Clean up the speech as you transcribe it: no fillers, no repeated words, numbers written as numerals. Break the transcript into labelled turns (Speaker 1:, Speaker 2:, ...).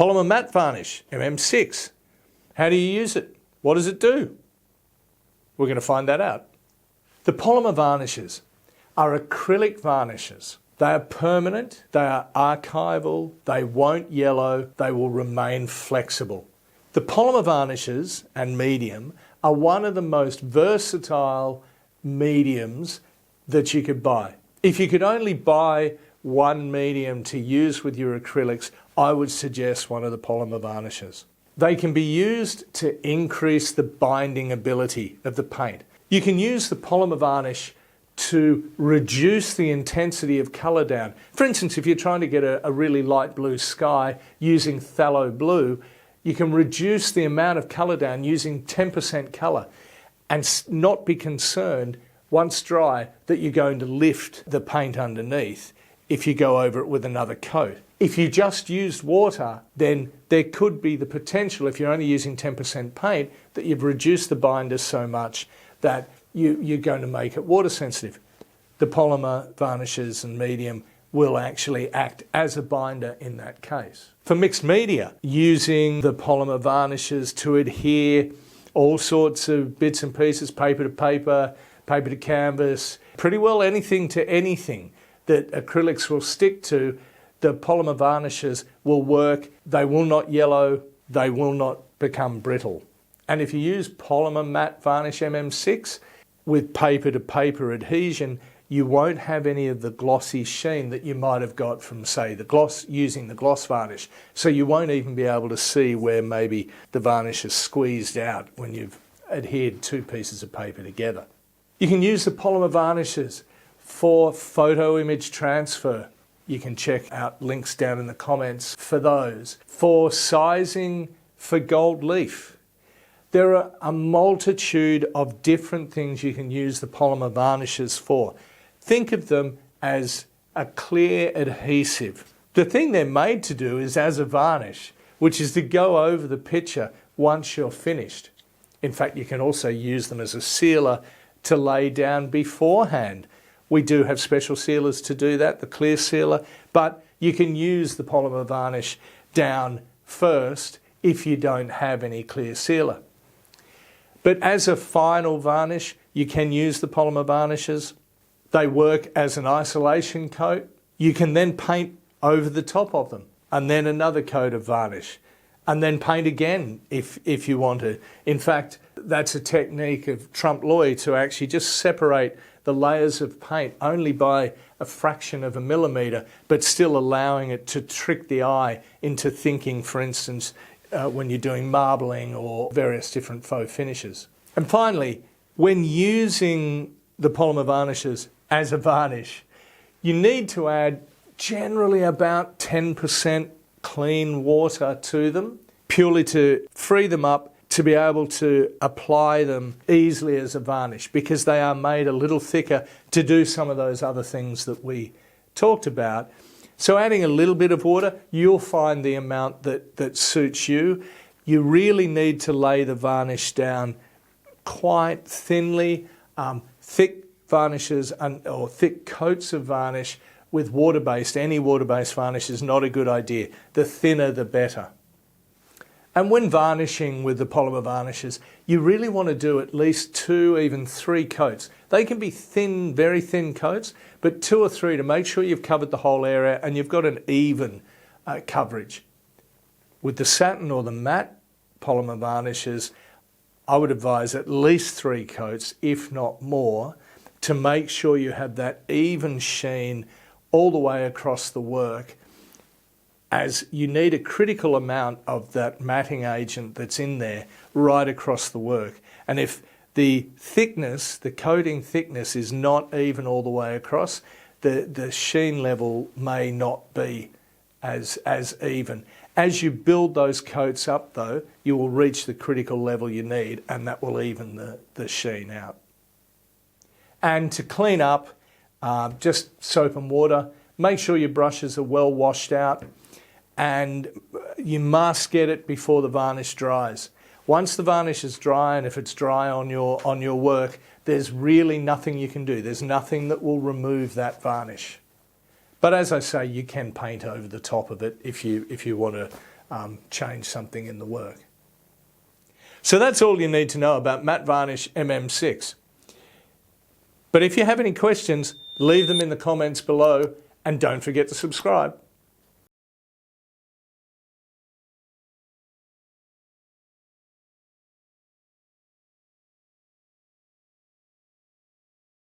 Speaker 1: Polymer Matt Varnish, MM6. How do you use it? What does it do? We're going to find that out. The polymer varnishes are acrylic varnishes. They are permanent, they are archival, they won't yellow, they will remain flexible. The polymer varnishes and medium are one of the most versatile mediums that you could buy. If you could only buy one medium to use with your acrylics, I would suggest one of the polymer varnishes. They can be used to increase the binding ability of the paint. You can use the polymer varnish to reduce the intensity of colour down. For instance, if you're trying to get a really light blue sky using phthalo blue, you can reduce the amount of colour down using 10% colour and not be concerned, once dry, that you're going to lift the paint underneath if you go over it with another coat. If you just used water, then there could be the potential, if you're only using 10% paint, that you've reduced the binder so much that you're going to make it water sensitive. The polymer varnishes and medium will actually act as a binder in that case. For mixed media, using the polymer varnishes to adhere all sorts of bits and pieces, paper to paper, paper to canvas, pretty well anything to anything that acrylics will stick to, the polymer varnishes will work. They will not yellow, they will not become brittle. And if you use Polymer Matt Varnish MM6 with paper to paper adhesion, you won't have any of the glossy sheen that you might have got from, say, the gloss, using the gloss varnish. So you won't even be able to see where maybe the varnish is squeezed out when you've adhered two pieces of paper together. You can use the polymer varnishes for photo image transfer. You can check out links down in the comments for those. For sizing for gold leaf. There are a multitude of different things you can use the polymer varnishes for. Think of them as a clear adhesive. The thing they're made to do is as a varnish, which is to go over the picture once you're finished. In fact, you can also use them as a sealer to lay down beforehand. We do have special sealers to do that, the clear sealer, but you can use the polymer varnish down first if you don't have any clear sealer. But as a final varnish, you can use the polymer varnishes. They work as an isolation coat. You can then paint over the top of them, and then another coat of varnish, and then paint again if you want to. In fact, that's a technique of trompe l'oeil to actually just separate the layers of paint only by a fraction of a millimetre, but still allowing it to trick the eye into thinking, for instance, when you're doing marbling or various different faux finishes. And finally, when using the polymer varnishes as a varnish, you need to add generally about 10% clean water to them, purely to free them up to be able to apply them easily as a varnish, because they are made a little thicker to do some of those other things that we talked about. So adding a little bit of water, you'll find the amount that suits you. You really need to lay the varnish down quite thinly. Thick varnishes or thick coats of varnish with water-based, any water-based varnish is not a good idea. The thinner the better. And when varnishing with the polymer varnishes, you really want to do at least 2, even 3 coats. They can be thin, very thin coats, but 2 or 3 to make sure you've covered the whole area and you've got an even coverage. With the satin or the matte polymer varnishes, I would advise at least 3 coats, if not more, to make sure you have that even sheen all the way across the work, as you need a critical amount of that matting agent that's in there right across the work. And if the thickness, the coating thickness is not even all the way across, the sheen level may not be as even. As you build those coats up though, you will reach the critical level you need, and that will even the sheen out. And to clean up, just soap and water. Make sure your brushes are well washed out, and you must get it before the varnish dries. Once the varnish is dry, and if it's dry on your work, there's really nothing you can do. There's nothing that will remove that varnish. But as I say, you can paint over the top of it if you want to change something in the work. So that's all you need to know about Matt Varnish MM6. But if you have any questions, leave them in the comments below and don't forget to subscribe.